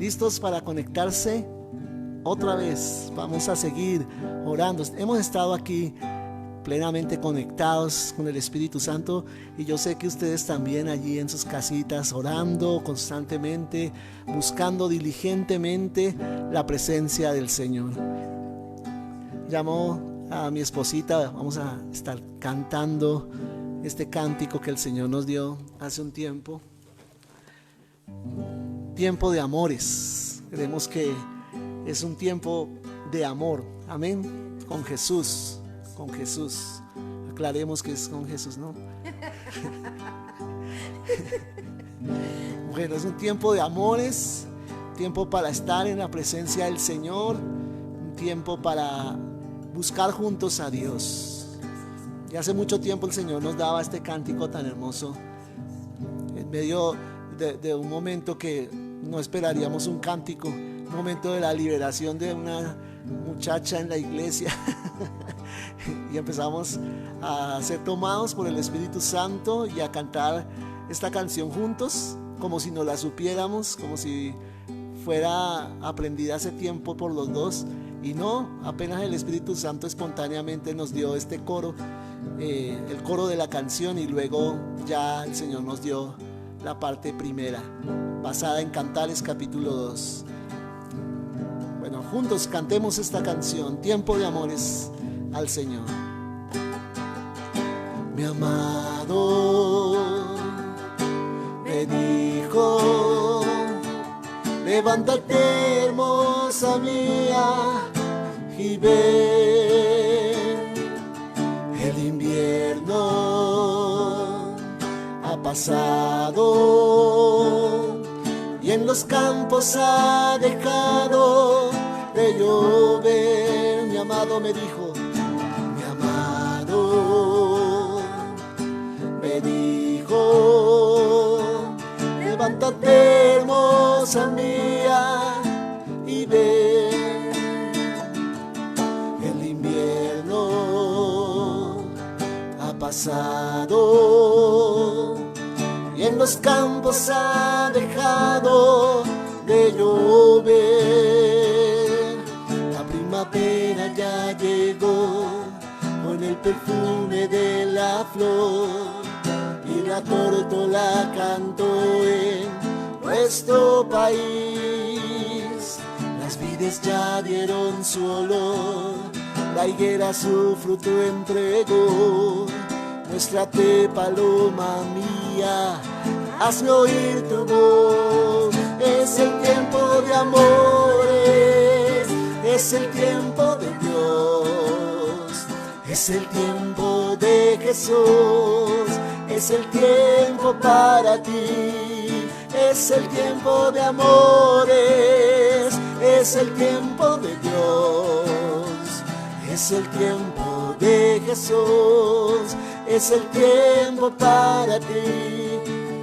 ¿Listos para conectarse? Otra vez vamos a seguir orando. Hemos estado aquí plenamente conectados con el Espíritu Santo, y yo sé que ustedes también allí en sus casitas orando constantemente, buscando diligentemente la presencia del Señor. Llamo a mi esposita, vamos a estar cantando este cántico que el Señor nos dio hace un tiempo. Tiempo de amores. Creemos que es un tiempo de amor. Amén. Con Jesús. Con Jesús. Aclaremos que es con Jesús, ¿no? Bueno, es un tiempo de amores, tiempo para estar en la presencia del Señor, un tiempo para buscar juntos a Dios. Y hace mucho tiempo el Señor nos daba este cántico tan hermoso en medio de un momento que no esperaríamos un cántico, un momento de la liberación de una muchacha en la iglesia. Y empezamos a ser tomados por el Espíritu Santo y a cantar esta canción juntos, como si nos la supiéramos, como si fuera aprendida hace tiempo por los dos. Y no, apenas el Espíritu Santo espontáneamente nos dio este coro, el coro de la canción, y luego ya el Señor nos dio la parte primera, basada en Cantares capítulo 2. Bueno, juntos cantemos esta canción, Tiempo de Amores, al Señor. Mi amado me dijo: levántate, hermosa mía, y ven. El invierno ha pasado y en los campos ha dejado de llover. Mi amado me dijo, mi amado me dijo: levántate, hermosa mía, y ven. El invierno ha pasado y en los campos ha dejado de llover. La primavera ya llegó con el perfume de la flor, y la tórtola cantó en nuestro país. Las vides ya dieron su olor, la higuera su fruto entregó. Muéstrate, paloma mía, hazme oír tu voz. Es el tiempo de amores, es el tiempo de Dios, es el tiempo de Jesús, es el tiempo para ti. Es el tiempo de amores, es el tiempo de Dios, es el tiempo de Jesús, es el tiempo para ti.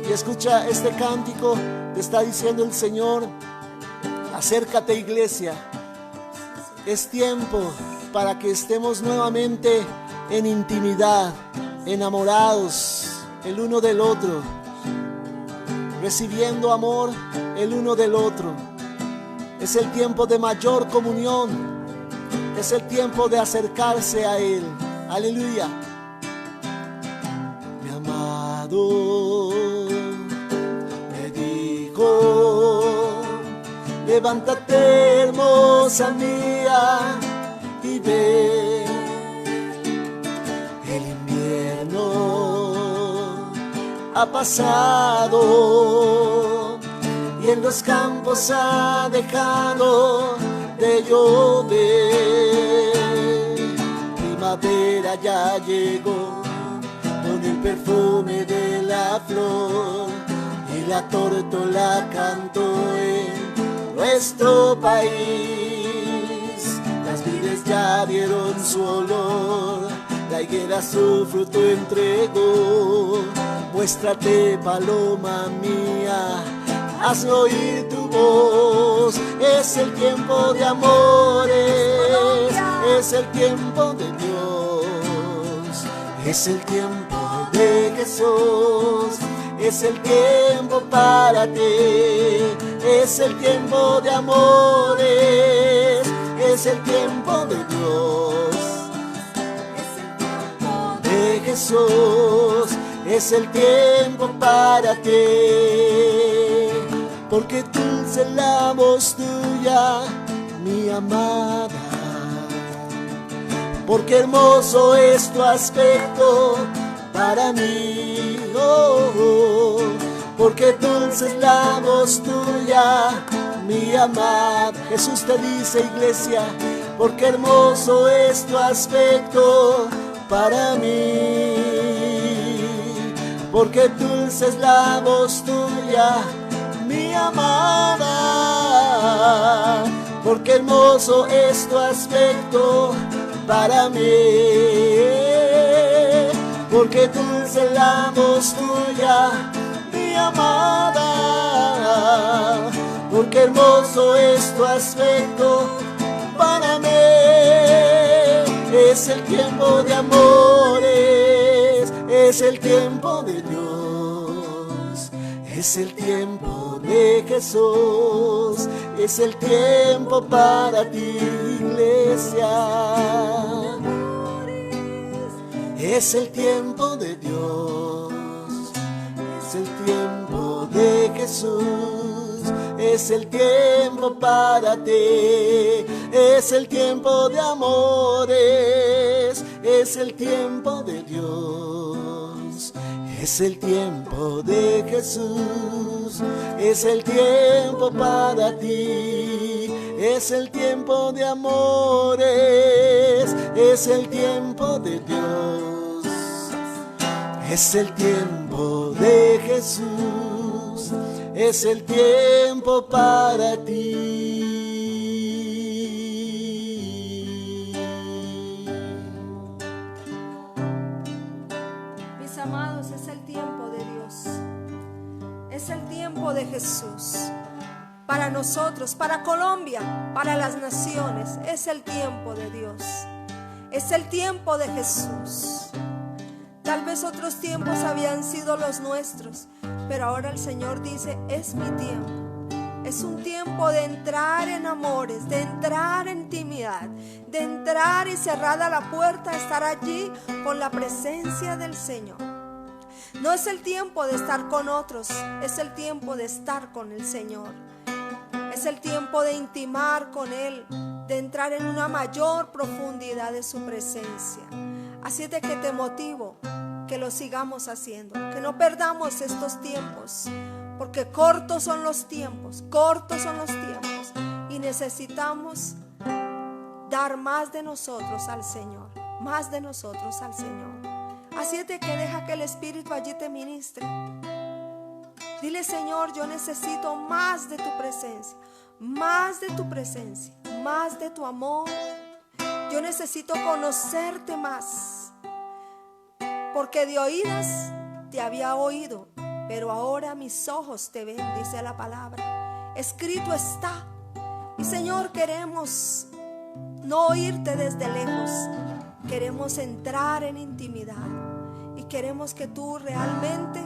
Y escucha este cántico, te está diciendo el Señor: acércate, iglesia. Es tiempo para que estemos nuevamente en intimidad, enamorados el uno del otro, recibiendo amor el uno del otro. Es el tiempo de mayor comunión, es el tiempo de acercarse a Él. Aleluya. Mi amado me dijo: levántate, hermosa mía, y ve. El invierno ha pasado y en los campos ha dejado de llover. Primavera ya llegó con el perfume de la flor, y la tórtola cantó en nuestro país. Las vides ya dieron su olor, la higuera su fruto entregó. Muéstrate, paloma mía, hazme oír tu voz. Es el tiempo de amores, es el tiempo de Dios, es el tiempo de Jesús, es el tiempo para ti, es el tiempo de amores, es el tiempo de Dios, de Jesús, es el tiempo para ti, porque dulce es la voz tuya, mi amada, porque hermoso es tu aspecto para mí, porque dulce es la voz tuya, mi amada. Jesús te dice, iglesia, porque hermoso es tu aspecto para mí, porque dulce es la voz tuya, mi amada, porque hermoso es tu aspecto para mí, porque dulce es la voz tuya, mi amada, porque hermoso es tu aspecto para mí. Es el tiempo de amores, es el tiempo de Dios, es el tiempo de Jesús, es el tiempo para ti, iglesia. Es el tiempo de Dios, es el tiempo de Jesús, es el tiempo para ti, es el tiempo de amores, es el tiempo de Dios, es el tiempo de Jesús, es el tiempo para ti, es el tiempo de amores, es el tiempo de Dios, es el tiempo de Jesús, es el tiempo para ti. Mis amados, es el tiempo de Dios, es el tiempo de Jesús. Para nosotros, para Colombia, para las naciones, es el tiempo de Dios, es el tiempo de Jesús. Tal vez otros tiempos habían sido los nuestros, pero ahora el Señor dice, es mi tiempo. Es un tiempo de entrar en amores, de entrar en intimidad, de entrar y cerrada la puerta, estar allí con la presencia del Señor. No es el tiempo de estar con otros, es el tiempo de estar con el Señor. Es el tiempo de intimar con Él, de entrar en una mayor profundidad de su presencia. Así es de que te motivo que lo sigamos haciendo, que no perdamos estos tiempos, porque cortos son los tiempos, y necesitamos dar más de nosotros al Señor, más de nosotros al Señor. Así es de que deja que el Espíritu allí te ministre. Dile, Señor, yo necesito más de tu presencia, más de tu presencia, más de tu amor. Yo necesito conocerte más, porque de oídas te había oído, pero ahora mis ojos te ven, dice la palabra. Escrito está. Y Señor, queremos no oírte desde lejos, queremos entrar en intimidad y queremos que tú realmente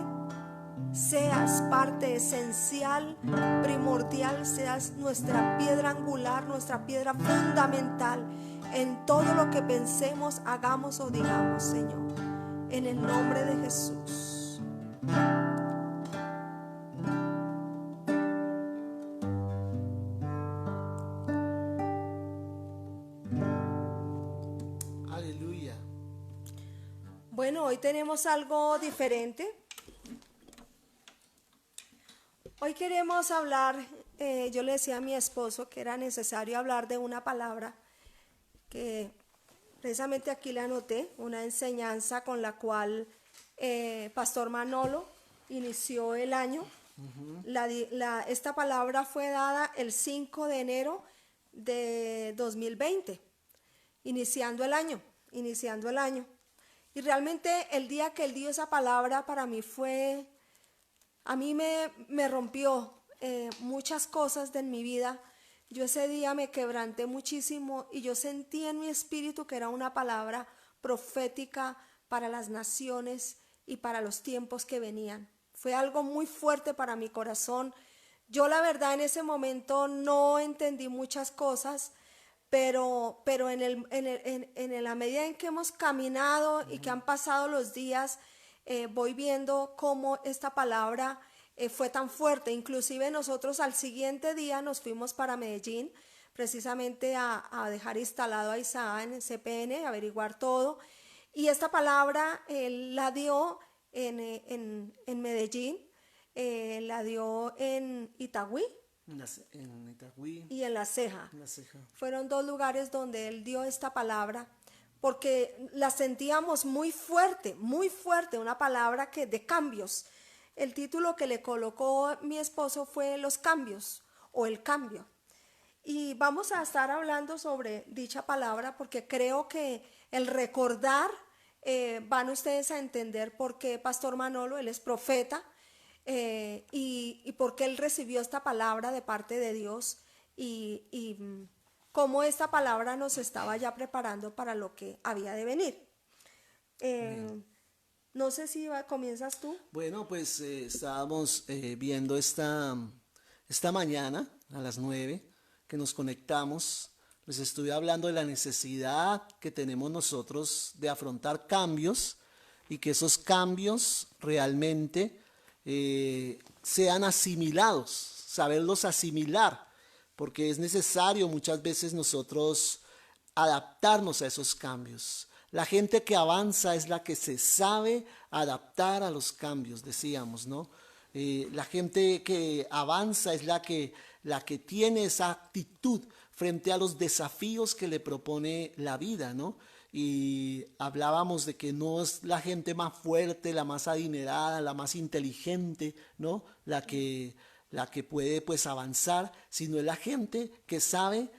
seas parte esencial, primordial, seas nuestra piedra angular, nuestra piedra fundamental en todo lo que pensemos, hagamos o digamos, Señor, en el nombre de Jesús. Aleluya. Bueno, hoy tenemos algo diferente. Hoy queremos hablar, yo le decía a mi esposo que era necesario hablar de una palabra que precisamente aquí le anoté, una enseñanza con la cual Pastor Manolo inició el año. Esta palabra fue dada el 5 de enero de 2020, iniciando el año. Y realmente el día que él dio esa palabra para mí fue... A mí me rompió muchas cosas de mi vida. Yo ese día me quebranté muchísimo y yo sentí en mi espíritu que era una palabra profética para las naciones y para los tiempos que venían. Fue algo muy fuerte para mi corazón. Yo la verdad en ese momento no entendí muchas cosas, pero en la medida en que hemos caminado y que han pasado los días, voy viendo cómo esta palabra fue tan fuerte. Inclusive nosotros al siguiente día nos fuimos para Medellín, precisamente a dejar instalado a Isaac en el CPN, averiguar todo. Y esta palabra la dio en Medellín, la dio en Itagüí En Itagüí, y en La Ceja. en La Ceja. Fueron dos lugares donde él dio esta palabra, porque la sentíamos muy fuerte, una palabra que de cambios. El título que le colocó mi esposo fue Los cambios o el cambio. Y vamos a estar hablando sobre dicha palabra porque creo que el recordar, van ustedes a entender por qué Pastor Manolo, él es profeta, y por qué él recibió esta palabra de parte de Dios y cómo esta palabra nos estaba ya preparando para lo que había de venir. No sé si comienzas tú. Bueno, pues estábamos viendo esta mañana a las 9 que nos conectamos, pues estuve hablando de la necesidad que tenemos nosotros de afrontar cambios y que esos cambios realmente sean asimilados, saberlos asimilar, porque es necesario muchas veces nosotros adaptarnos a esos cambios. La gente que avanza es la que se sabe adaptar a los cambios, decíamos, ¿no? La gente que avanza es la que tiene esa actitud frente a los desafíos que le propone la vida, ¿no? Y hablábamos de que no es la gente más fuerte, la más adinerada, la más inteligente, ¿no? La que puede pues avanzar, sino es la gente que sabe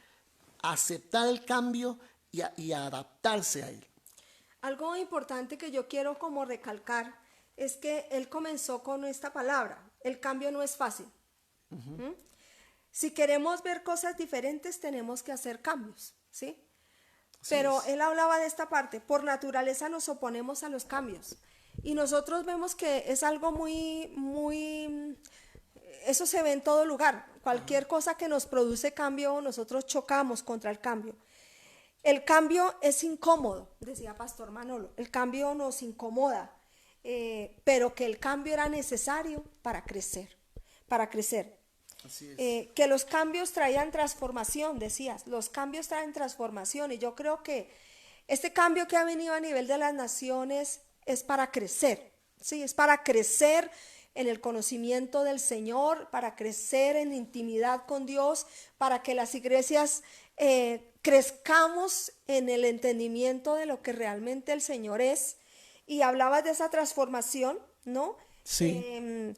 aceptar el cambio y adaptarse a él. Algo importante que yo quiero como recalcar es que él comenzó con esta palabra: el cambio no es fácil. ¿Mm? Si queremos ver cosas diferentes, tenemos que hacer cambios, ¿sí? Pero él hablaba de esta parte: por naturaleza nos oponemos a los cambios. Y nosotros vemos que es algo eso se ve en todo lugar. Cualquier cosa que nos produce cambio, nosotros chocamos contra el cambio. El cambio es incómodo, decía Pastor Manolo. El cambio nos incomoda, pero que el cambio era necesario para crecer. Así es. Que los cambios traían transformación, decías. Los cambios traen transformación, y yo creo que este cambio que ha venido a nivel de las naciones es para crecer, ¿sí? Es para crecer en el conocimiento del Señor, para crecer en intimidad con Dios, para que las iglesias crezcamos en el entendimiento de lo que realmente el Señor es. Y hablabas de esa transformación, ¿no? Sí.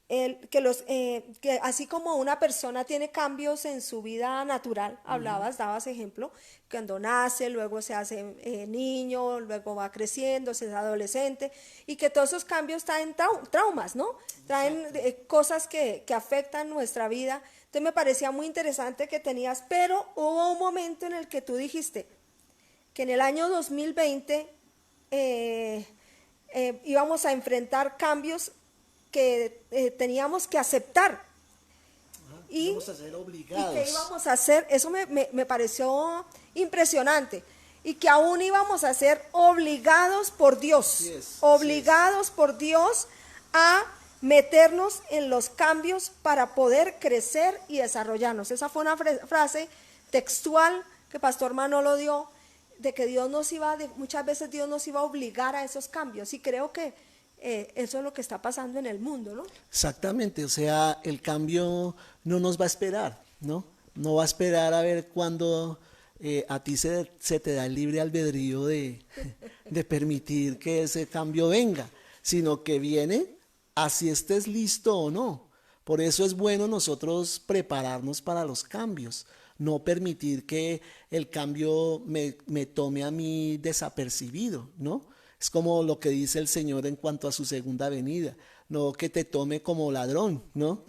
Que así como una persona tiene cambios en su vida natural, dabas ejemplo, cuando nace, luego se hace niño, luego va creciendo, se es adolescente, y que todos esos cambios traen traumas, ¿no? Traen cosas que afectan nuestra vida. Entonces me parecía muy interesante que tenías, pero hubo un momento en el que tú dijiste que en el año 2020 íbamos a enfrentar cambios que teníamos que aceptar. Y íbamos a ser obligados. Y que íbamos a hacer, eso me pareció impresionante. Y que aún íbamos a ser obligados por Dios. Obligados por Dios a meternos en los cambios para poder crecer y desarrollarnos. Esa fue una frase textual que Pastor Manolo dio, de que muchas veces Dios nos iba a obligar a esos cambios. Y creo que eso es lo que está pasando en el mundo, ¿no? Exactamente, o sea, el cambio no nos va a esperar, ¿no? No va a esperar a ver cuándo a ti se te da el libre albedrío de permitir que ese cambio venga, sino que viene así estés listo o no. Por eso es bueno nosotros prepararnos para los cambios, no permitir que el cambio me tome a mí desapercibido, ¿no? Es como lo que dice el Señor en cuanto a su segunda venida, no que te tome como ladrón, ¿no?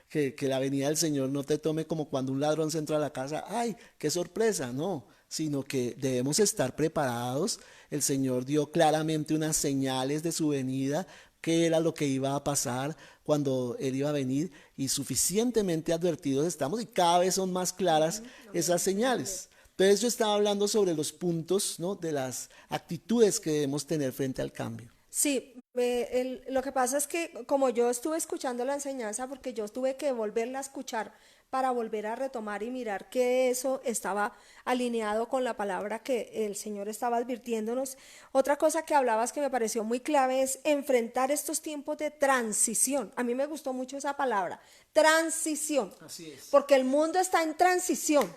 que la venida del Señor no te tome como cuando un ladrón se entra a la casa, ¡ay, qué sorpresa! No, sino que debemos estar preparados. El Señor dio claramente unas señales de su venida qué era lo que iba a pasar cuando Él iba a venir, y suficientemente advertidos estamos y cada vez son más claras esas señales. Entonces yo estaba hablando sobre los puntos, ¿no?, de las actitudes que debemos tener frente al cambio. Sí, lo que pasa es que como yo estuve escuchando la enseñanza, porque yo tuve que volverla a escuchar para volver a retomar y mirar que eso estaba alineado con la palabra que el Señor estaba advirtiéndonos. Otra cosa que hablabas que me pareció muy clave es enfrentar estos tiempos de transición. A mí me gustó mucho esa palabra, transición, Así es. porque el mundo está en transición.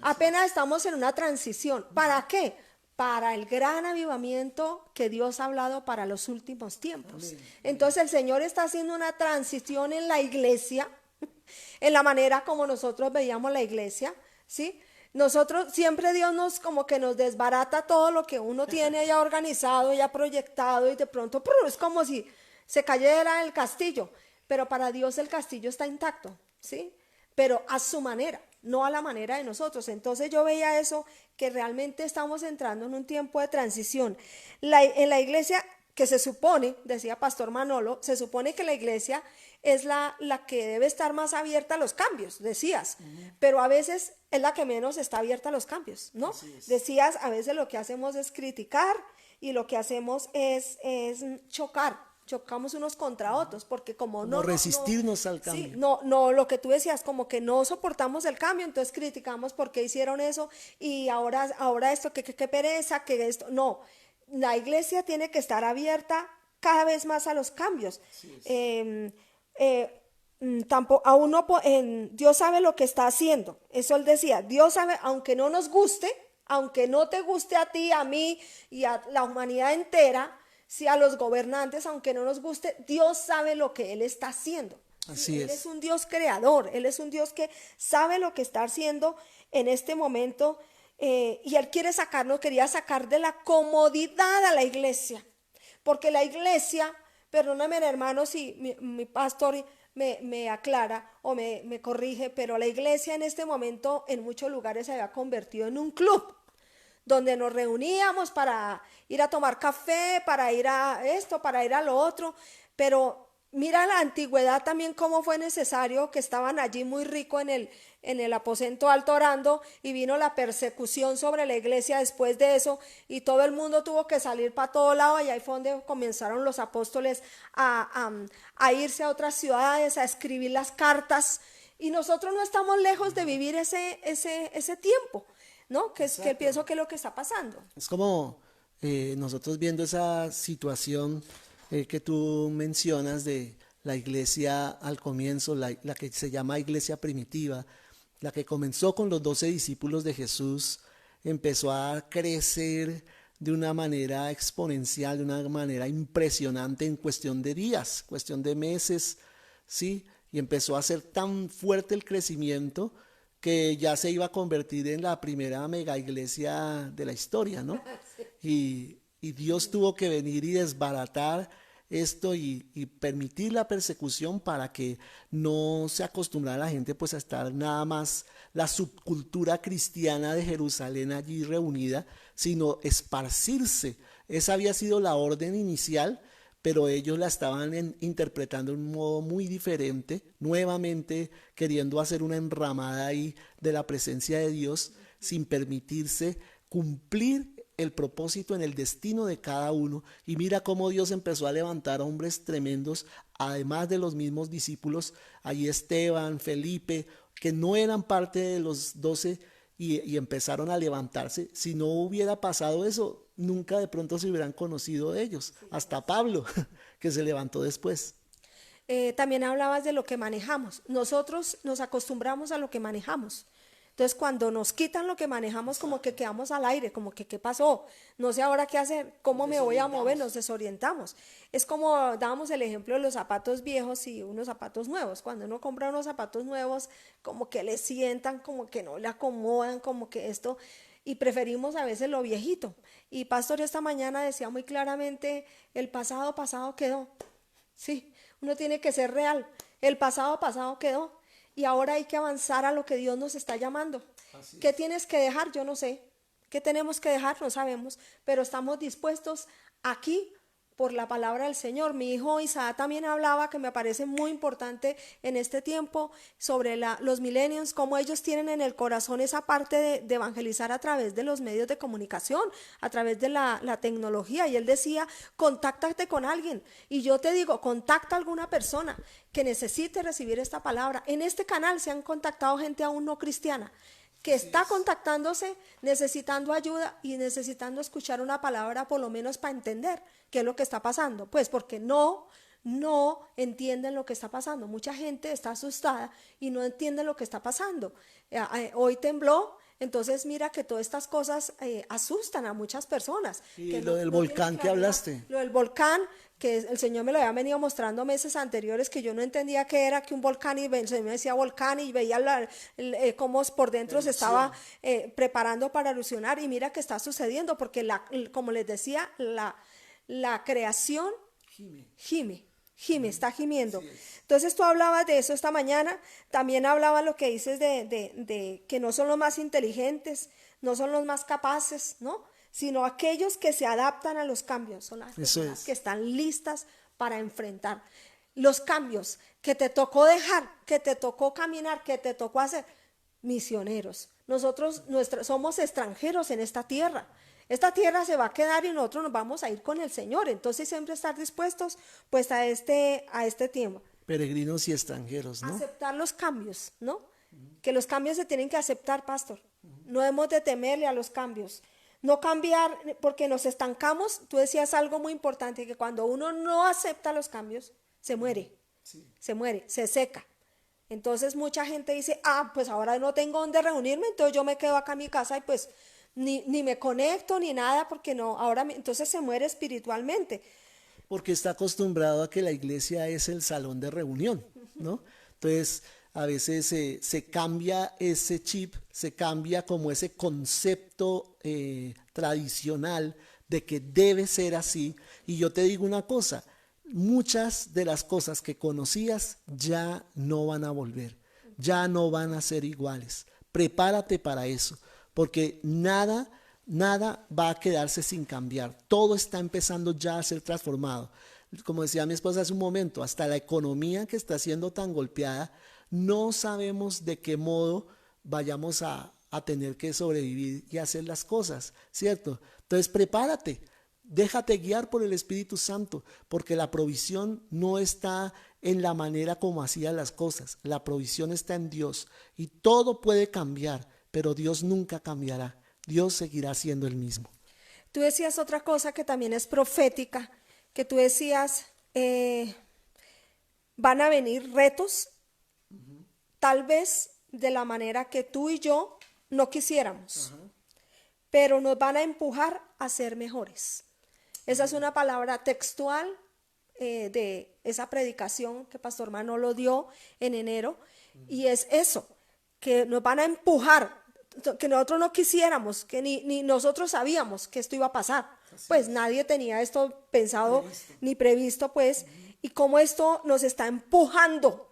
Apenas estamos en una transición. ¿Para qué? Para el gran avivamiento que Dios ha hablado para los últimos tiempos. Entonces el Señor está haciendo una transición en la iglesia, en la manera como nosotros veíamos la iglesia, ¿sí? Nosotros siempre Dios nos como que nos desbarata todo lo que uno tiene ya organizado, ya proyectado, y de pronto es como si se cayera el castillo, pero para Dios el castillo está intacto, ¿sí? Pero a su manera, no a la manera de nosotros. Entonces yo veía eso, que realmente estamos entrando en un tiempo de transición. En la iglesia, que se supone, decía Pastor Manolo, se supone que la iglesia es la que debe estar más abierta a los cambios, decías, pero a veces es la que menos está abierta a los cambios, ¿no? Decías, a veces lo que hacemos es criticar y lo que hacemos es chocamos unos contra otros, porque como No resistirnos al cambio. Sí, lo que tú decías, como que no soportamos el cambio, entonces criticamos por qué hicieron eso, y ahora esto, que pereza, que esto, no. La iglesia tiene que estar abierta cada vez más a los cambios. Dios sabe lo que está haciendo. Eso él decía, Dios sabe, aunque no nos guste, aunque no te guste a ti, a mí y a la humanidad entera, si a los gobernantes, aunque no nos guste, Dios sabe lo que Él está haciendo. Así Él es un Dios creador, Él es un Dios que sabe lo que está haciendo en este momento, y Él quería sacar de la comodidad a la iglesia, porque la iglesia, perdóname hermano si mi pastor me aclara o me corrige, pero la iglesia en este momento en muchos lugares se había convertido en un club, donde nos reuníamos para ir a tomar café, para ir a esto, para ir a lo otro, pero mira la antigüedad también cómo fue necesario, que estaban allí muy rico en el aposento alto orando, y vino la persecución sobre la iglesia después de eso, y todo el mundo tuvo que salir para todo lado, y ahí fue donde comenzaron los apóstoles a irse a otras ciudades, a escribir las cartas, y nosotros no estamos lejos de vivir ese tiempo, ¿no? Que pienso que es lo que está pasando. Es como nosotros viendo esa situación que tú mencionas de la iglesia al comienzo, la que se llama iglesia primitiva, la que comenzó con los 12 discípulos de Jesús, empezó a crecer de una manera exponencial, de una manera impresionante en cuestión de días, cuestión de meses, ¿sí? Y empezó a ser tan fuerte el crecimiento que ya se iba a convertir en la primera mega iglesia de la historia, ¿no? Y Dios tuvo que venir y desbaratar esto y permitir la persecución para que no se acostumbrara la gente pues a estar nada más la subcultura cristiana de Jerusalén allí reunida, sino esparcirse. Esa había sido la orden inicial, pero ellos la estaban interpretando de un modo muy diferente, nuevamente queriendo hacer una enramada ahí de la presencia de Dios sin permitirse cumplir el propósito en el destino de cada uno. Y mira cómo Dios empezó a levantar hombres tremendos, además de los mismos discípulos, allí Esteban, Felipe, que no eran parte de los 12 y empezaron a levantarse. Si no hubiera pasado eso, nunca de pronto se hubieran conocido de ellos, hasta Pablo, que se levantó después. También hablabas de lo que manejamos. Nosotros nos acostumbramos a lo que manejamos. Entonces, cuando nos quitan lo que manejamos, como que quedamos al aire, como que ¿qué pasó? No sé ahora qué hacer, ¿cómo me voy a mover? Nos desorientamos. Es como dábamos el ejemplo de los zapatos viejos y unos zapatos nuevos. Cuando uno compra unos zapatos nuevos, como que le sientan, como que no le acomodan, como que esto, y preferimos a veces lo viejito. Y Pastor esta mañana decía muy claramente, el pasado quedó. Sí, uno tiene que ser real. El pasado quedó. Y ahora hay que avanzar a lo que Dios nos está llamando. ¿Qué tienes que dejar? Yo no sé. ¿Qué tenemos que dejar? No sabemos. Pero estamos dispuestos aquí por la palabra del Señor. Mi hijo Isaac también hablaba, que me parece muy importante en este tiempo, sobre los millennials, cómo ellos tienen en el corazón esa parte de evangelizar a través de los medios de comunicación, a través de la tecnología. Y él decía, contáctate con alguien. Y yo te digo, contacta a alguna persona que necesite recibir esta palabra. En este canal se han contactado gente aún no cristiana, que está contactándose, necesitando ayuda y necesitando escuchar una palabra por lo menos para entender qué es lo que está pasando. Pues porque no entienden lo que está pasando. Mucha gente está asustada y no entiende lo que está pasando. Hoy tembló, entonces mira que todas estas cosas asustan a muchas personas. Y que lo del volcán que hablaste. Lo del volcán, que el Señor me lo había venido mostrando meses anteriores, que yo no entendía qué era que un volcán, y el Señor me decía volcán y veía cómo por dentro se estaba preparando para erupcionar, y mira que está sucediendo, porque como les decía, la creación gime, está gimiendo. Entonces tú hablabas de eso esta mañana, también hablabas lo que dices de que no son los más inteligentes, no son los más capaces, ¿no? Sino aquellos que se adaptan a los cambios, son las personas que están listas para enfrentar los cambios que te tocó dejar, que te tocó caminar, que te tocó hacer. Misioneros. Nosotros somos extranjeros en esta tierra. Esta tierra se va a quedar y nosotros nos vamos a ir con el Señor. Entonces siempre estar dispuestos pues a este tiempo. Peregrinos y extranjeros, ¿no? Aceptar los cambios, ¿no? Que los cambios se tienen que aceptar, pastor. No hemos de temerle a los cambios. No cambiar porque nos estancamos. Tú decías algo muy importante, que cuando uno no acepta los cambios, se muere, se muere, se seca. Entonces mucha gente dice, pues ahora no tengo dónde reunirme, entonces yo me quedo acá en mi casa y pues ni me conecto ni nada, porque no, entonces se muere espiritualmente. Porque está acostumbrado a que la iglesia es el salón de reunión, ¿no? Entonces a veces se cambia ese chip, se cambia como ese concepto tradicional de que debe ser así. Y yo te digo una cosa, muchas de las cosas que conocías ya no van a volver, ya no van a ser iguales. Prepárate para eso, porque nada va a quedarse sin cambiar. Todo está empezando ya a ser transformado. Como decía mi esposa hace un momento, hasta la economía que está siendo tan golpeada, no sabemos de qué modo vayamos a tener que sobrevivir y hacer las cosas, ¿cierto? Entonces prepárate, déjate guiar por el Espíritu Santo, porque la provisión no está en la manera como hacía las cosas, la provisión está en Dios y todo puede cambiar, pero Dios nunca cambiará, Dios seguirá siendo el mismo. Tú decías otra cosa que también es profética, que tú decías, van a venir retos, tal vez de la manera que tú y yo no quisiéramos, pero nos van a empujar a ser mejores. Esa es una palabra textual de esa predicación que Pastor Manolo dio en enero, y es eso, que nos van a empujar, que nosotros no quisiéramos, que ni nosotros sabíamos que esto iba a pasar. Pues nadie tenía esto pensado ni previsto, pues, y cómo esto nos está empujando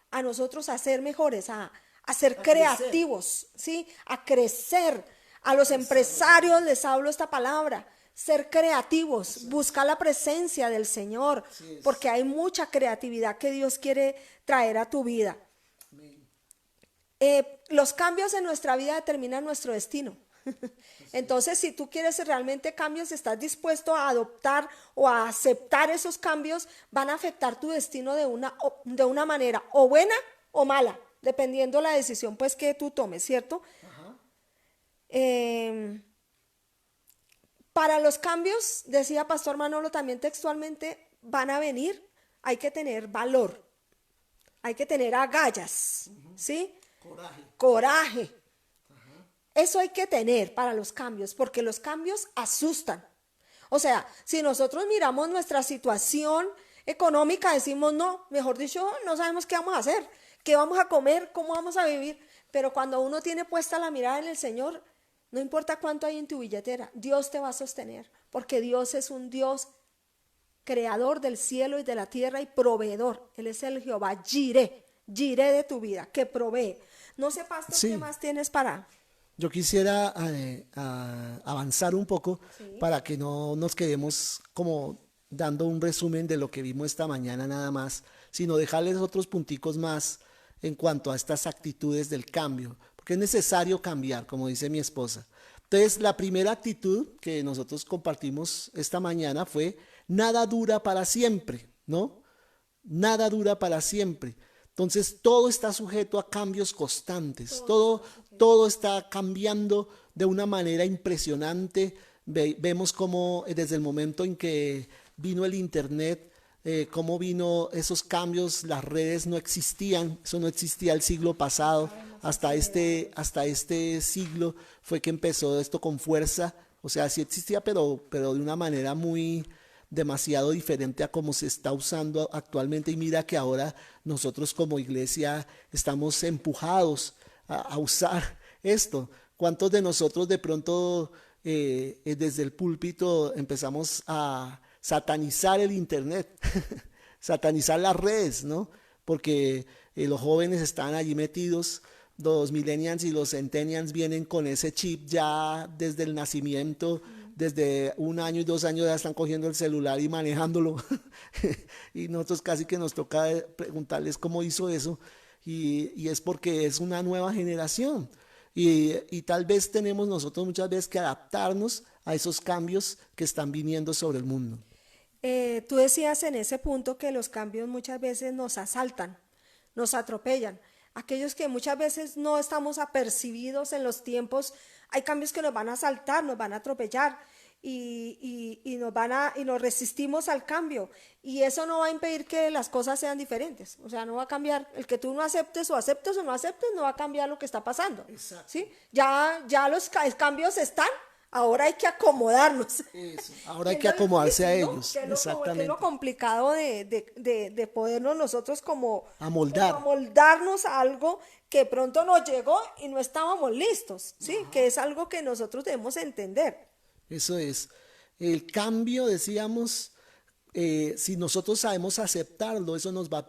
a nosotros a ser mejores, a ser creativos, ¿sí? A crecer. A los empresarios les hablo esta palabra, ser creativos, buscar la presencia del Señor, porque hay mucha creatividad que Dios quiere traer a tu vida. Los cambios en nuestra vida determinan nuestro destino. Entonces, si tú quieres realmente cambios, estás dispuesto a adoptar o a aceptar esos cambios, van a afectar tu destino de una manera o buena o mala, dependiendo la decisión pues que tú tomes, ¿cierto? Para los cambios, decía Pastor Manolo también textualmente, van a venir, hay que tener valor, hay que tener agallas, ¿sí? Coraje. Eso hay que tener para los cambios, porque los cambios asustan. O sea, si nosotros miramos nuestra situación económica, decimos no, mejor dicho, no sabemos qué vamos a hacer, qué vamos a comer, cómo vamos a vivir. Pero cuando uno tiene puesta la mirada en el Señor, no importa cuánto hay en tu billetera, Dios te va a sostener, porque Dios es un Dios creador del cielo y de la tierra y proveedor. Él es el Jehová Jireh de tu vida, que provee. No sé, pastor, ¿qué más tienes para...? Yo quisiera avanzar un poco para que no nos quedemos como dando un resumen de lo que vimos esta mañana nada más, sino dejarles otros punticos más en cuanto a estas actitudes del cambio, porque es necesario cambiar, como dice mi esposa. Entonces, la primera actitud que nosotros compartimos esta mañana fue: nada dura para siempre, ¿no? Nada dura para siempre. Entonces, todo está sujeto a cambios constantes, todo está cambiando de una manera impresionante. Vemos cómo desde el momento en que vino el internet, cómo vino esos cambios, las redes no existían, eso no existía el siglo pasado, hasta este siglo fue que empezó esto con fuerza. O sea, sí existía, pero de una manera demasiado diferente a cómo se está usando actualmente. Y mira que ahora nosotros como iglesia estamos empujados a usar esto. ¿Cuántos de nosotros de pronto desde el púlpito empezamos a satanizar el internet, satanizar las redes, ¿no? Porque los jóvenes están allí metidos, los millennials y los centennials vienen con ese chip ya desde el nacimiento, desde 1 año y 2 años ya están cogiendo el celular y manejándolo. Y nosotros casi que nos toca preguntarles cómo hizo eso, y es porque es una nueva generación. Y tal vez tenemos nosotros muchas veces que adaptarnos a esos cambios que están viniendo sobre el mundo. Tú decías en ese punto que los cambios muchas veces nos asaltan, nos atropellan. Aquellos que muchas veces no estamos apercibidos en los tiempos, hay cambios que nos van a asaltar, nos van a atropellar y nos resistimos al cambio. Y eso no va a impedir que las cosas sean diferentes. O sea, no va a cambiar. El que tú no aceptes o no aceptes, no va a cambiar lo que está pasando. Exacto. ¿Sí? Ya los cambios están. Ahora hay que acomodarnos. Eso. Ahora hay que acomodarse a ellos. Exactamente. Es lo complicado de podernos nosotros como amoldarnos a algo que pronto nos llegó y no estábamos listos, ¿sí? Que es algo que nosotros debemos entender. Eso es. El cambio, decíamos, si nosotros sabemos aceptarlo, eso nos va a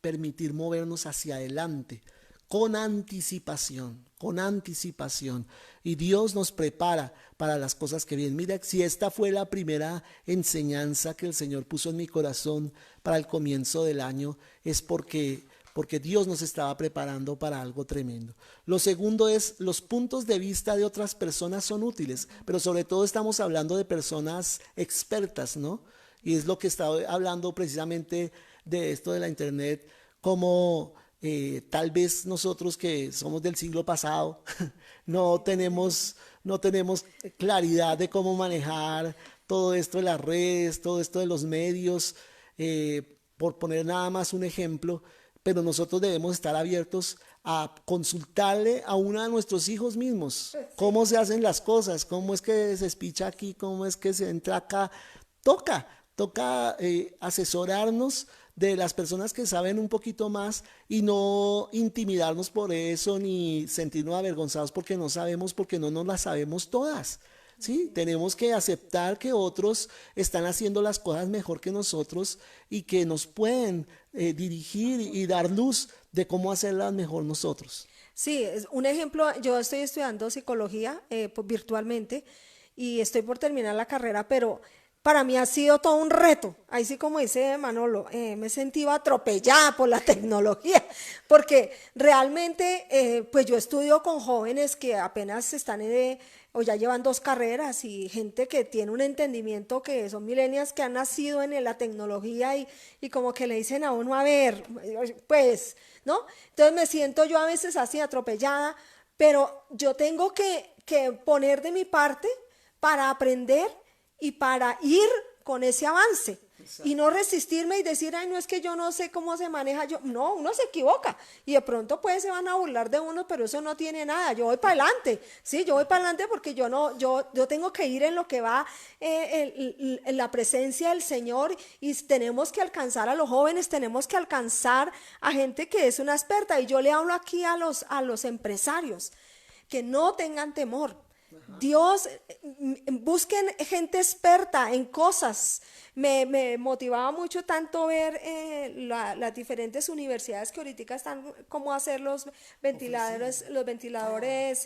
permitir movernos hacia adelante con anticipación, con anticipación. Y Dios nos prepara para las cosas que vienen. Mira, si esta fue la primera enseñanza que el Señor puso en mi corazón para el comienzo del año, es porque Dios nos estaba preparando para algo tremendo. Lo segundo es: los puntos de vista de otras personas son útiles, pero sobre todo estamos hablando de personas expertas, ¿no? Y es lo que estaba hablando precisamente de esto de la internet, como tal vez nosotros que somos del siglo pasado no tenemos claridad de cómo manejar todo esto de las redes, todo esto de los medios, por poner nada más un ejemplo. Pero nosotros debemos estar abiertos a consultarle a uno de nuestros hijos mismos cómo se hacen las cosas, cómo es que se espicha aquí, cómo es que se entra acá. Toca asesorarnos de las personas que saben un poquito más y no intimidarnos por eso ni sentirnos avergonzados porque no sabemos, porque no nos las sabemos todas. ¿Sí? Tenemos que aceptar que otros están haciendo las cosas mejor que nosotros y que nos pueden dirigir y dar luz de cómo hacerlas mejor nosotros. Sí, es un ejemplo. Yo estoy estudiando psicología virtualmente y estoy por terminar la carrera, pero para mí ha sido todo un reto. Ahí sí, como dice Manolo, me he sentido atropellada por la tecnología, porque realmente pues yo estudio con jóvenes que apenas están o ya llevan 2 carreras, y gente que tiene un entendimiento, que son millennials que han nacido en la tecnología y como que le dicen a uno, a ver, pues, ¿no? Entonces me siento yo a veces así atropellada, pero yo tengo que poner de mi parte para aprender y para ir con ese avance. Exacto. Y no resistirme y decir, ay, no, es que yo no sé cómo se maneja. No, uno se equivoca y de pronto pues se van a burlar de uno, pero eso no tiene nada. Yo voy para adelante, sí, yo voy para adelante porque yo tengo que ir en lo que va en la presencia del Señor, y tenemos que alcanzar a los jóvenes, tenemos que alcanzar a gente que es una experta. Y yo le hablo aquí a los empresarios, que no tengan temor. Dios, busquen gente experta en cosas. Me motivaba mucho tanto ver las diferentes universidades que ahorita están como hacer los ventiladores,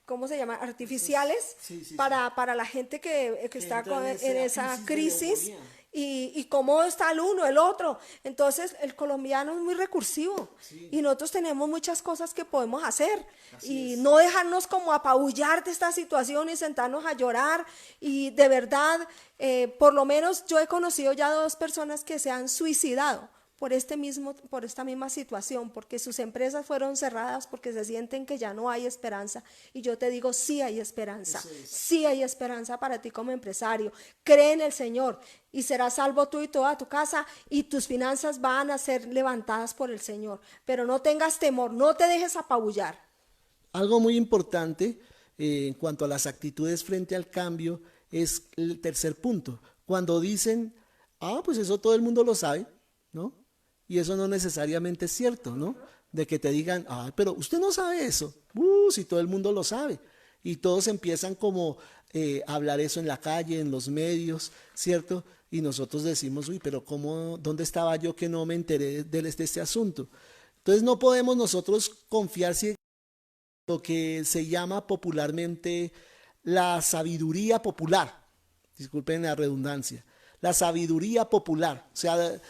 ¿cómo se llama? Artificiales Sí, sí, sí. para la gente que está entra en esa de crisis neumonía. y cómo está el uno, el otro. Entonces el colombiano es muy recursivo Sí. y nosotros tenemos muchas cosas que podemos hacer Así y es. no dejarnos como apabullar de esta situación y sentarnos a llorar y de verdad, por lo menos yo he conocido ya 2 personas que se han suicidado por esta misma situación, porque sus empresas fueron cerradas porque se sienten que ya no hay esperanza. Y yo te digo, sí hay esperanza, Eso es. sí hay esperanza para ti como empresario. Cree en el Señor y serás salvo tú y toda tu casa y tus finanzas van a ser levantadas por el Señor. Pero no tengas temor, no te dejes apabullar. Algo muy importante en cuanto a las actitudes frente al cambio es el tercer punto. Cuando dicen, pues eso todo el mundo lo sabe, ¿no? Y eso no necesariamente es cierto, ¿no? De que te digan, pero usted no sabe eso. Si todo el mundo lo sabe. Y todos empiezan como a hablar eso en la calle, en los medios, ¿cierto? Y nosotros decimos, pero ¿dónde estaba yo que no me enteré de este asunto? Entonces no podemos nosotros confiar si lo que se llama popularmente la sabiduría popular, disculpen la redundancia, la sabiduría popular, o sea,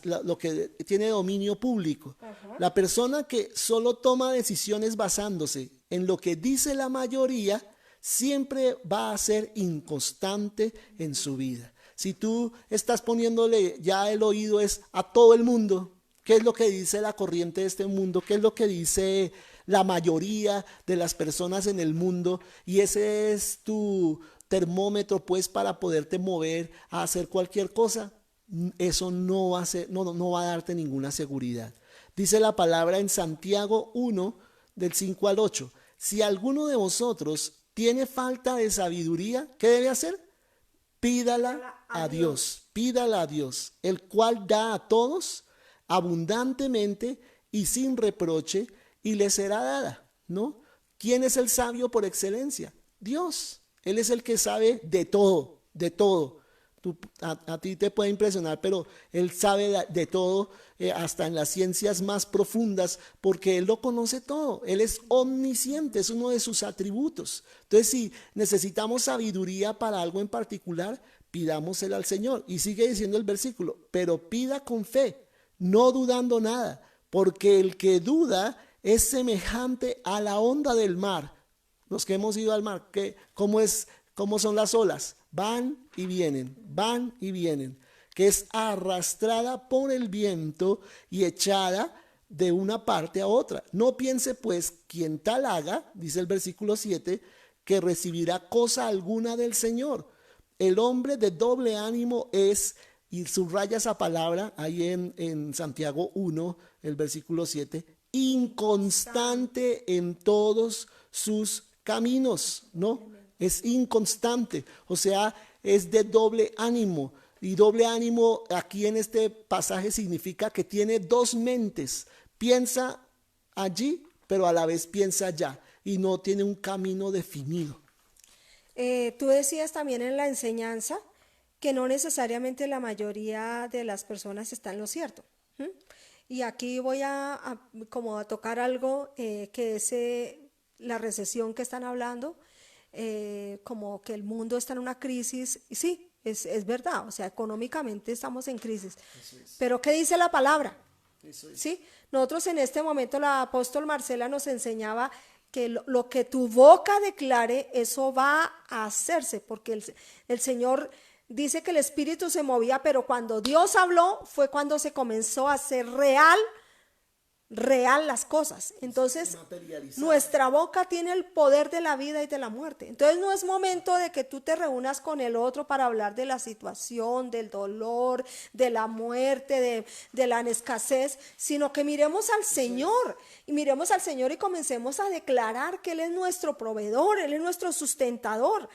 lo que tiene dominio público. La persona que solo toma decisiones basándose en lo que dice la mayoría, siempre va a ser inconstante en su vida. Si tú estás poniéndole ya el oído es a todo el mundo, ¿qué es lo que dice la corriente de este mundo? ¿Qué es lo que dice la mayoría de las personas en el mundo? Y ese es tu termómetro, pues, para poderte mover a hacer cualquier cosa. Eso no va a ser, no va a darte ninguna seguridad. Dice la palabra en Santiago 1, del 5 al 8. Si alguno de vosotros tiene falta de sabiduría, ¿qué debe hacer? Pídala a Dios, pídala a Dios, el cual da a todos abundantemente y sin reproche, y le será dada, ¿no? ¿Quién es el sabio por excelencia? Dios. Él es el que sabe de todo, de todo. A ti te puede impresionar, pero Él sabe de todo, hasta en las ciencias más profundas, porque Él lo conoce todo. Él es omnisciente, es uno de sus atributos. Entonces, si necesitamos sabiduría para algo en particular, pidámosela al Señor. Y sigue diciendo el versículo, pero pida con fe, no dudando nada, porque el que duda es semejante a la onda del mar. Los que hemos ido al mar, ¿cómo son las olas? Van y vienen, que es arrastrada por el viento y echada de una parte a otra. No piense pues quien tal haga, dice el versículo 7, que recibirá cosa alguna del Señor. El hombre de doble ánimo es, y subraya esa palabra ahí en Santiago 1, el versículo 7, inconstante en todos sus caminos, ¿no? Es inconstante, o sea, es de doble ánimo. Y doble ánimo aquí en este pasaje significa que tiene dos mentes. Piensa allí, pero a la vez piensa allá. Y no tiene un camino definido. Tú decías también en la enseñanza que no necesariamente la mayoría de las personas está en lo cierto. ¿Mm? Y aquí voy como a tocar algo que es la recesión que están hablando, como que el mundo está en una crisis, y sí, es verdad, o sea, económicamente estamos en crisis. Pero ¿qué dice la palabra? ¿Sí? Nosotros en este momento, la apóstol Marcela nos enseñaba que lo que tu boca declare, eso va a hacerse, porque el Señor dice que el Espíritu se movía, pero cuando Dios habló fue cuando se comenzó a hacer real las cosas. Entonces, nuestra boca tiene el poder de la vida y de la muerte. Entonces, no es momento de que tú te reúnas con el otro para hablar de la situación, del dolor, de la muerte, de la escasez, sino que miremos al Señor y miremos al Señor y comencemos a declarar que Él es nuestro proveedor, Él es nuestro sustentador.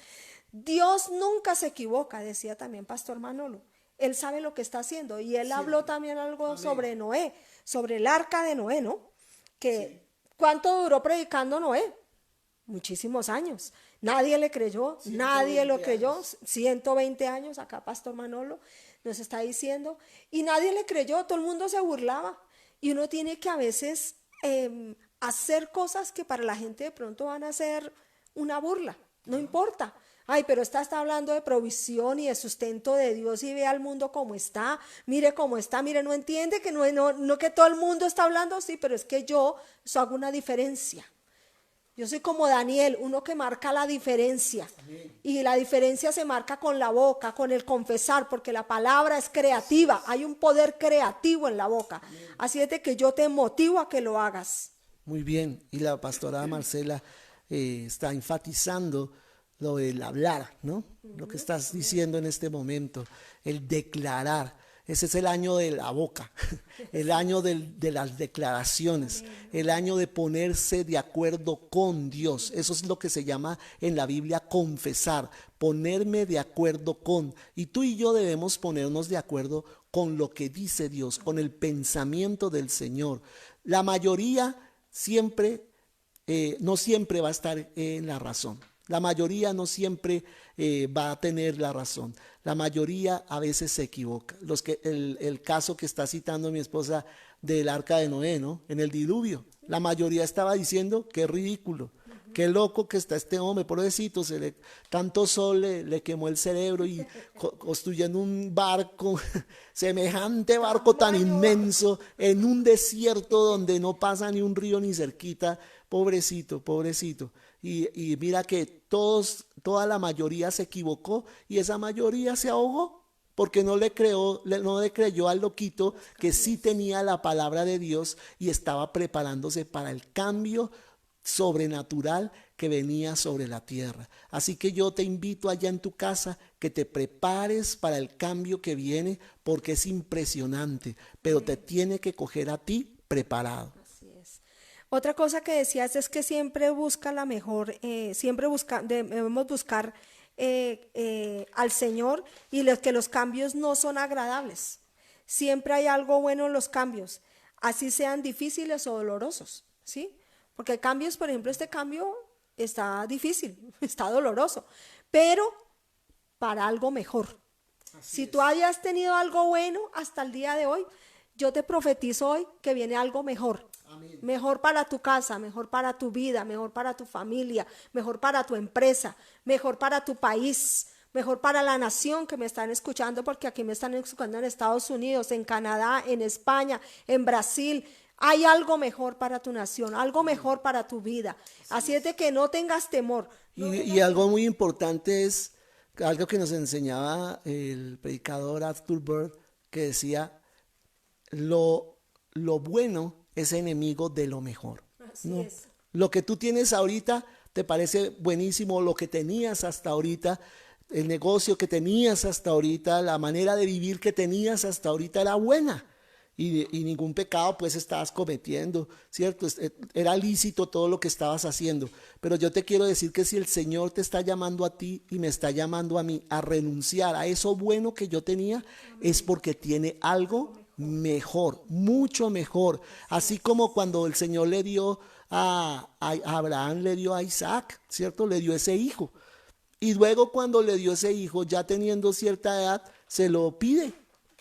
Dios nunca se equivoca, decía también Pastor Manolo. Él sabe lo que está haciendo y él habló también algo sobre Noé, sobre el arca de Noé, ¿no? Que ¿cuánto duró predicando Noé? Muchísimos años. Nadie le creyó, nadie lo creyó. 120 años, acá Pastor Manolo nos está diciendo, y nadie le creyó, todo el mundo se burlaba. Y uno tiene que a veces hacer cosas que para la gente de pronto van a ser una burla, no importa. Ay, pero esta está hablando de provisión y de sustento de Dios y ve al mundo como está, mire cómo está, mire, no entiende que no que todo el mundo está hablando, sí, pero es que yo eso hago una diferencia. Yo soy como Daniel, uno que marca la diferencia. Amén. Y la diferencia se marca con la boca, con el confesar, porque la palabra es creativa, hay un poder creativo en la boca. Amén. Así es de que yo te motivo a que lo hagas. Muy bien, y la pastora Marcela está enfatizando lo del hablar, ¿no? Lo que estás diciendo en este momento, el declarar. Ese es el año de la boca, el año de las declaraciones, el año de ponerse de acuerdo con Dios. Eso es lo que se llama en la Biblia confesar, ponerme de acuerdo con. Y tú y yo debemos ponernos de acuerdo con lo que dice Dios, con el pensamiento del Señor. La mayoría siempre, no siempre va a estar en la razón. La mayoría no siempre va a tener la razón. La mayoría a veces se equivoca. El caso que está citando mi esposa del arca de Noé, ¿no? En el diluvio. La mayoría estaba diciendo qué ridículo, qué loco que está este hombre, pobrecito, tanto sol le quemó el cerebro y construyendo un barco, semejante barco tan inmenso en un desierto donde no pasa ni un río ni cerquita. Pobrecito, pobrecito. Y mira que toda la mayoría se equivocó y esa mayoría se ahogó porque no le creyó al loquito que sí tenía la palabra de Dios y estaba preparándose para el cambio sobrenatural que venía sobre la tierra. Así que yo te invito allá en tu casa que te prepares para el cambio que viene porque es impresionante, pero te tiene que coger a ti preparado. Otra cosa que decías es que siempre busca la mejor, debemos buscar al Señor y que los cambios no son agradables. Siempre hay algo bueno en los cambios, así sean difíciles o dolorosos, ¿sí? Porque hay cambios, por ejemplo, este cambio está difícil, está doloroso, pero para algo mejor. Si tú hayas tenido algo bueno hasta el día de hoy, yo te profetizo hoy que viene algo mejor. Amén. Mejor para tu casa, mejor para tu vida, mejor para tu familia, mejor para tu empresa, mejor para tu país, mejor para la nación que me están escuchando, porque aquí me están escuchando en Estados Unidos, en Canadá, en España, en Brasil. Hay algo mejor para tu nación, algo mejor para tu vida. Así es de que no tengas temor. Y algo muy importante es algo que nos enseñaba el predicador Arthur Bird, que decía, lo bueno es enemigo de lo mejor. ¿No? Lo que tú tienes ahorita te parece buenísimo, lo que tenías hasta ahorita, el negocio que tenías hasta ahorita, la manera de vivir que tenías hasta ahorita era buena y ningún pecado pues estabas cometiendo, ¿cierto? Era lícito todo lo que estabas haciendo, pero yo te quiero decir que si el Señor te está llamando a ti y me está llamando a mí a renunciar a eso bueno que yo tenía, es porque tiene algo mejor, mucho mejor. Así como cuando el Señor le dio a Abraham, le dio a Isaac, ¿cierto? Le dio ese hijo. Y luego cuando le dio ese hijo, ya teniendo cierta edad, se lo pide.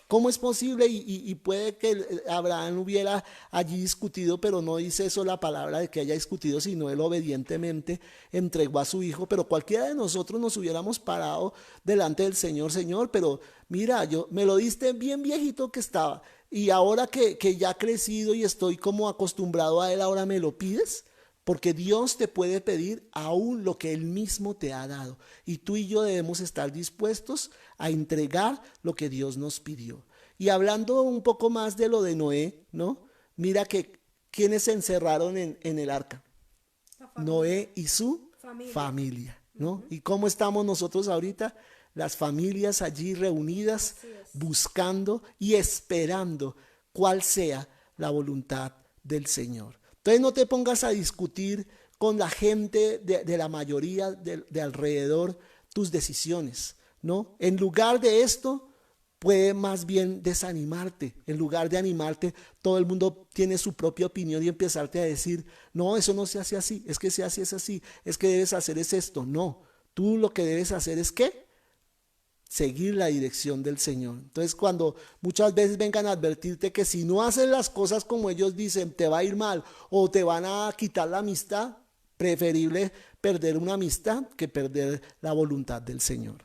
¿Cómo es posible? Y puede que Abraham hubiera allí discutido, pero no dice eso la palabra de que haya discutido, sino él obedientemente entregó a su hijo. Pero cualquiera de nosotros nos hubiéramos parado delante del Señor, Señor, pero mira, me lo diste bien viejito que estaba, y ahora que ya he crecido y estoy como acostumbrado a él, ahora me lo pides. Porque Dios te puede pedir aún lo que Él mismo te ha dado. Y tú y yo debemos estar dispuestos a entregar lo que Dios nos pidió. Y hablando un poco más de lo de Noé, ¿no? Mira que ¿quiénes se encerraron en el arca? Noé y su familia, ¿no? ¿Y cómo estamos nosotros ahorita? Las familias allí reunidas, buscando y esperando cuál sea la voluntad del Señor. Entonces no te pongas a discutir con la gente de la mayoría de alrededor tus decisiones, ¿no? En lugar de esto, puede más bien desanimarte. En lugar de animarte, todo el mundo tiene su propia opinión y empezarte a decir, no, eso no se hace así, es que se hace es así, es que debes hacer es esto. No, tú lo que debes hacer es ¿qué? Seguir la dirección del Señor. Entonces cuando muchas veces vengan a advertirte que si no haces las cosas como ellos dicen te va a ir mal o te van a quitar la amistad, preferible perder una amistad que perder la voluntad del Señor.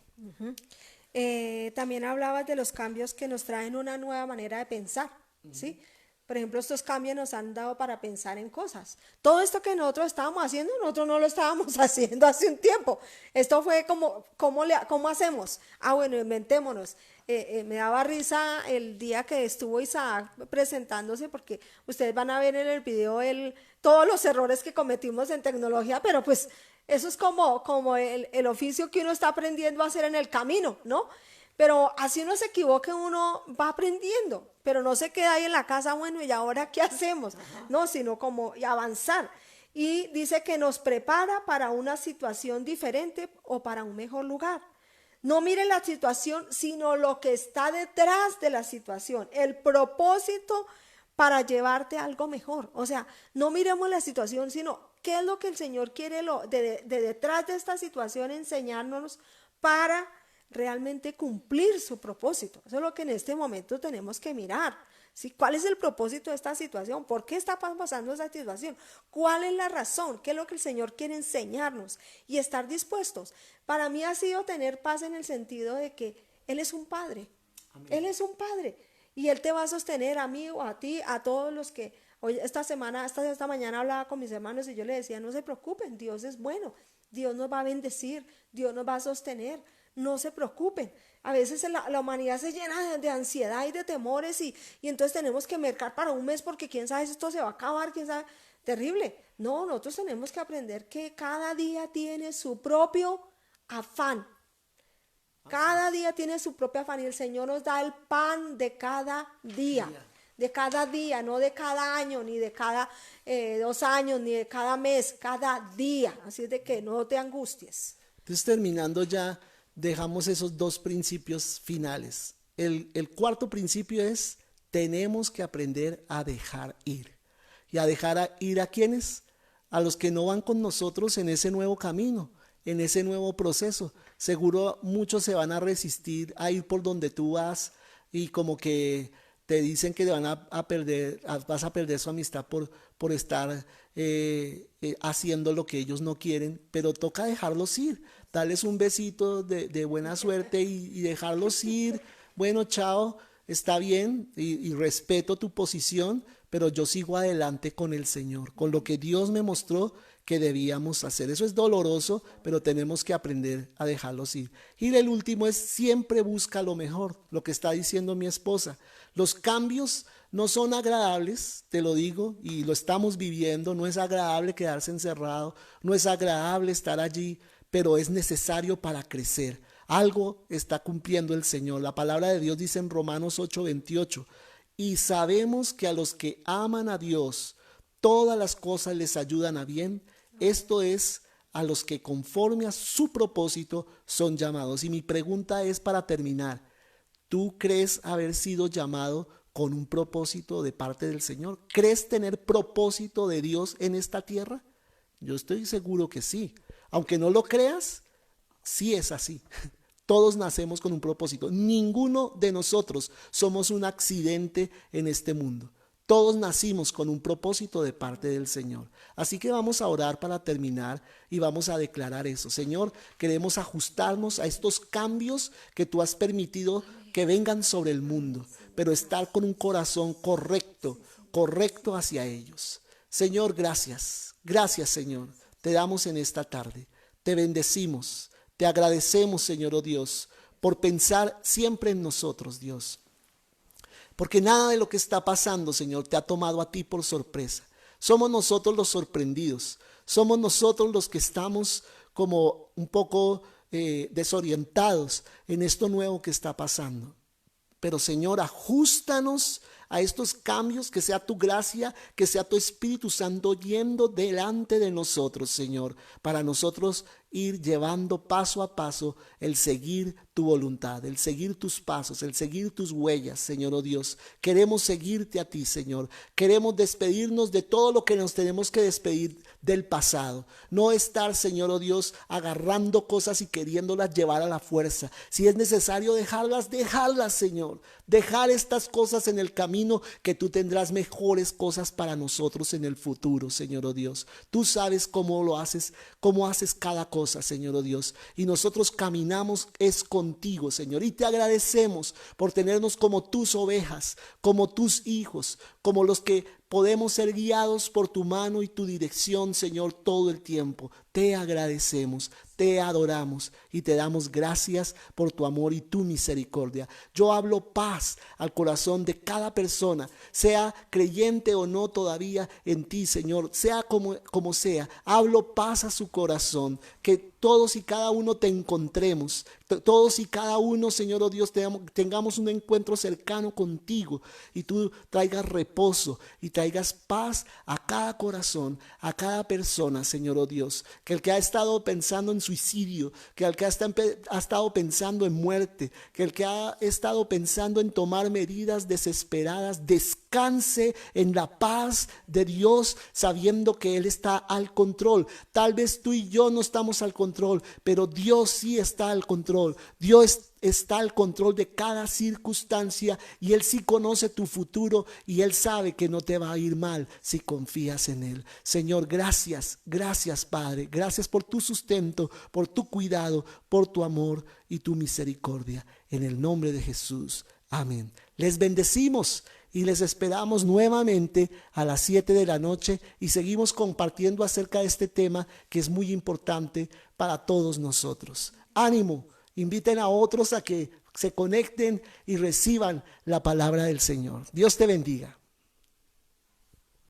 También hablabas de los cambios que nos traen una nueva manera de pensar, ¿sí? Por ejemplo, estos cambios nos han dado para pensar en cosas. Todo esto que nosotros estábamos haciendo, nosotros no lo estábamos haciendo hace un tiempo. Esto fue como, ¿cómo hacemos? Bueno, inventémonos. Me daba risa el día que estuvo Isaac presentándose, porque ustedes van a ver en el video todos los errores que cometimos en tecnología, pero pues eso es como el oficio que uno está aprendiendo a hacer en el camino, ¿no? Pero así uno se equivoque, uno va aprendiendo, pero no se queda ahí en la casa, bueno, ¿y ahora qué hacemos? No, sino como avanzar. Y dice que nos prepara para una situación diferente o para un mejor lugar. No mire la situación, sino lo que está detrás de la situación, el propósito para llevarte a algo mejor. O sea, no miremos la situación, sino qué es lo que el Señor quiere de detrás de esta situación enseñarnos para realmente cumplir su propósito. Eso es lo que en este momento tenemos que mirar, ¿sí? ¿Cuál es el propósito de esta situación? ¿Por qué está pasando esta situación? ¿Cuál es la razón? ¿Qué es lo que el Señor quiere enseñarnos? Y estar dispuestos. Para mí ha sido tener paz en el sentido de que Él es un Padre. Amén. Él es un Padre. Y Él te va a sostener a mí o a ti, a todos los que... Hoy, esta mañana hablaba con mis hermanos y yo les decía, no se preocupen, Dios es bueno. Dios nos va a bendecir, Dios nos va a sostener. No se preocupen. A veces la humanidad se llena de ansiedad y de temores y entonces tenemos que mercar para un mes porque quién sabe si esto se va a acabar, quién sabe. Terrible. No, nosotros tenemos que aprender que cada día tiene su propio afán. Cada día tiene su propio afán y el Señor nos da el pan de cada día. De cada día, no de cada año, ni de cada 2 años, ni de cada mes, cada día. Así es de que no te angusties. Entonces, terminando ya, dejamos esos 2 principios finales. El cuarto principio es, tenemos que aprender a dejar ir. ¿Y a dejar ir a quiénes? A los que no van con nosotros en ese nuevo camino, en ese nuevo proceso. Seguro muchos se van a resistir a ir por donde tú vas y como que te dicen que vas a perder su amistad por estar haciendo lo que ellos no quieren, pero toca dejarlos ir, darles un besito de buena suerte y dejarlos ir. Bueno, chao, está bien y respeto tu posición, pero yo sigo adelante con el Señor, con lo que Dios me mostró que debíamos hacer. Eso es doloroso, pero tenemos que aprender a dejarlos ir. Y el último es, siempre busca lo mejor, lo que está diciendo mi esposa. Los cambios no son agradables, te lo digo, y lo estamos viviendo. No es agradable quedarse encerrado, no es agradable estar allí, pero es necesario para crecer. Algo está cumpliendo el Señor. La palabra de Dios dice en Romanos 8:28, y sabemos que a los que aman a Dios, todas las cosas les ayudan a bien. Esto es, a los que conforme a su propósito son llamados. Y mi pregunta es para terminar, ¿tú crees haber sido llamado con un propósito de parte del Señor? ¿Crees tener propósito de Dios en esta tierra? Yo estoy seguro que sí. Aunque no lo creas, sí es así. Todos nacemos con un propósito. Ninguno de nosotros somos un accidente en este mundo. Todos nacimos con un propósito de parte del Señor. Así que vamos a orar para terminar y vamos a declarar eso. Señor, queremos ajustarnos a estos cambios que tú has permitido que vengan sobre el mundo, pero estar con un corazón correcto hacia ellos. Señor, gracias. Gracias, Señor. Te damos en esta tarde. Te bendecimos. Te agradecemos, Señor, oh Dios, por pensar siempre en nosotros, Dios. Porque nada de lo que está pasando, Señor, te ha tomado a ti por sorpresa. Somos nosotros los sorprendidos. Somos nosotros los que estamos como un poco desorientados en esto nuevo que está pasando. Pero, Señor, ajustanos a estos cambios, que sea tu gracia, que sea tu Espíritu Santo yendo delante de nosotros, Señor, para nosotros ir llevando paso a paso el seguir tu voluntad, el seguir tus pasos, el seguir tus huellas, Señor, oh Dios. Queremos seguirte a ti, Señor. Queremos despedirnos de todo lo que nos tenemos que despedir del pasado. No estar, Señor, oh Dios, agarrando cosas y queriéndolas llevar a la fuerza. Si es necesario dejarlas, Señor. Dejar estas cosas en el camino, que tú tendrás mejores cosas para nosotros en el futuro, Señor, oh Dios. Tú sabes cómo lo haces, cómo haces cada cosa, Señor, oh Dios. Y nosotros caminamos es contigo, Señor. Y te agradecemos por tenernos como tus ovejas, como tus hijos, como los que podemos ser guiados por tu mano y tu dirección, Señor, todo el tiempo. Te agradecemos, te adoramos y te damos gracias por tu amor y tu misericordia. Yo hablo paz al corazón de cada persona, sea creyente o no todavía en ti, Señor, sea como sea. Hablo paz a su corazón, que todos y cada uno te encontremos, todos y cada uno, Señor, oh Dios, tengamos un encuentro cercano contigo y tú traigas reposo y traigas paz a cada corazón, a cada persona, Señor, oh Dios. Que el que ha estado pensando en suicidio, que el que ha estado pensando en muerte, que el que ha estado pensando en tomar medidas desesperadas, descanse en la paz de Dios, sabiendo que Él está al control. Tal vez tú y yo no estamos al control, pero Dios sí está al control. Dios está al control de cada circunstancia y Él sí conoce tu futuro y Él sabe que no te va a ir mal si confías en Él. Señor, gracias, gracias, Padre. Gracias por tu sustento, por tu cuidado, por tu amor y tu misericordia. En el nombre de Jesús. Amén. Les bendecimos y les esperamos nuevamente a las 7 de la noche y seguimos compartiendo acerca de este tema que es muy importante para todos nosotros. Ánimo, inviten a otros a que se conecten y reciban la palabra del Señor. Dios te bendiga.